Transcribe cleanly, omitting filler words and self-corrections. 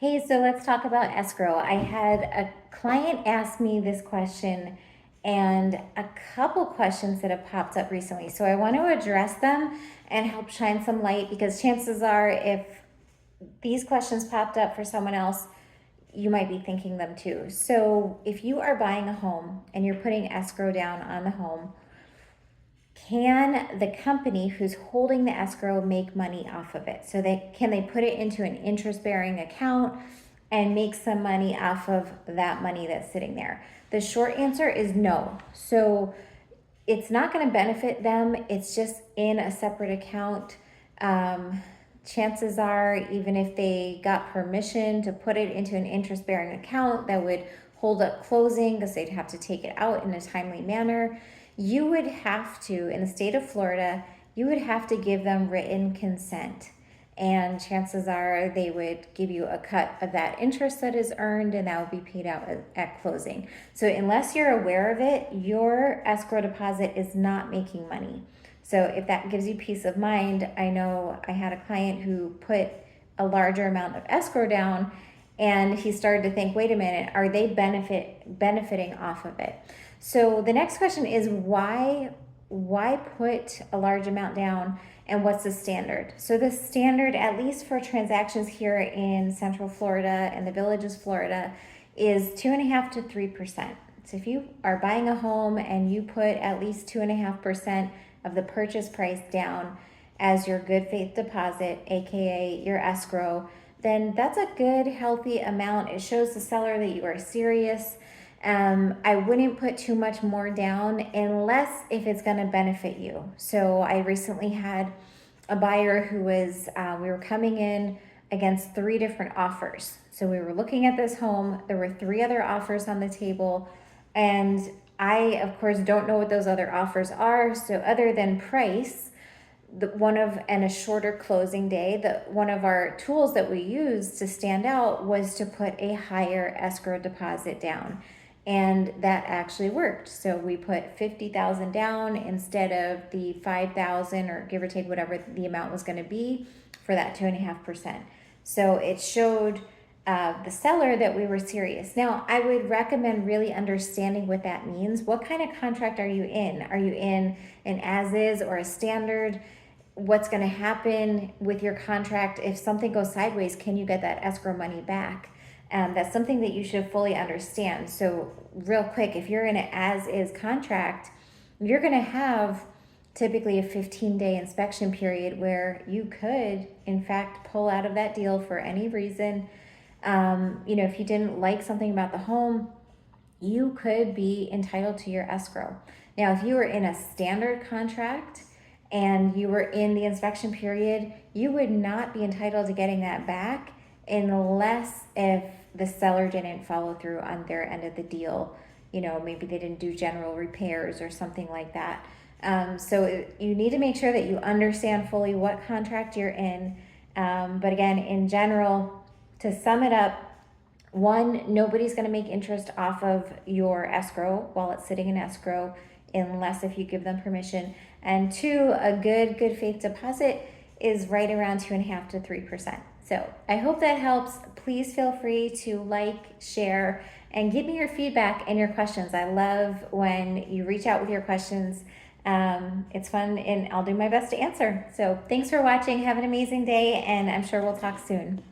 Hey, so let's talk about escrow. I had a client ask me this question and a couple questions that have popped up recently. So I want to address them and help shine some light because chances are, if these questions popped up for someone else, you might be thinking them too. So if you are buying a home and you're putting escrow down on the home, can the company who's holding the escrow make money off of it? So they put it into an interest bearing account and make some money off of that money that's sitting there? The short answer is no. So it's not going to benefit them. It's just in a separate account. Chances are, even if they got permission to put it into an interest bearing account that would hold up closing because they'd have to take it out in a timely manner, you would have to, in the state of Florida, you would have to give them written consent. And chances are they would give you a cut of that interest that is earned, and that would be paid out at closing. So unless you're aware of it, your escrow deposit is not making money. So if that gives you peace of mind, I know I had a client who put a larger amount of escrow down, and he started to think, wait a minute, are they benefiting off of it? So the next question is why put a large amount down, and what's the standard? So the standard, at least for transactions here in Central Florida and the Villages, Florida, is 2.5% to 3%. So if you are buying a home and you put at least 2.5% of the purchase price down as your good faith deposit, aka your escrow, then that's a good, healthy amount. It shows the seller that you are serious. I wouldn't put too much more down unless if it's going to benefit you. So I recently had a buyer who was, we were coming in against 3 different offers. So we were looking at this home. There were 3 other offers on the table. And I, of course, don't know what those other offers are. So other than price, and a shorter closing day, one of our tools that we used to stand out was to put a higher escrow deposit down. And that actually worked. So we put 50,000 down instead of the 5,000, or give or take whatever the amount was going to be, for that 2.5%. So it showed the seller that we were serious. Now, I would recommend really understanding what that means. What kind of contract are you in? Are you in an as-is or a standard? What's going to happen with your contract if something goes sideways? Can you get that escrow money back? That's something that you should fully understand. So real quick, if you're in an as-is contract, you're going to have typically a 15-day inspection period where you could, in fact, pull out of that deal for any reason. If you didn't like something about the home, you could be entitled to your escrow. Now, if you were in a standard contract and you were in the inspection period, you would not be entitled to getting that back unless if the seller didn't follow through on their end of the deal. Maybe they didn't do general repairs or something like that. So you need to make sure that you understand fully what contract you're in. But again, in general, to sum it up, 1, nobody's going to make interest off of your escrow while it's sitting in escrow unless if you give them permission. And 2, a good faith deposit is right around 2.5% to 3%. So I hope that helps. Please feel free to like, share, and give me your feedback and your questions. I love when you reach out with your questions. It's fun, and I'll do my best to answer. So thanks for watching. Have an amazing day, and I'm sure we'll talk soon.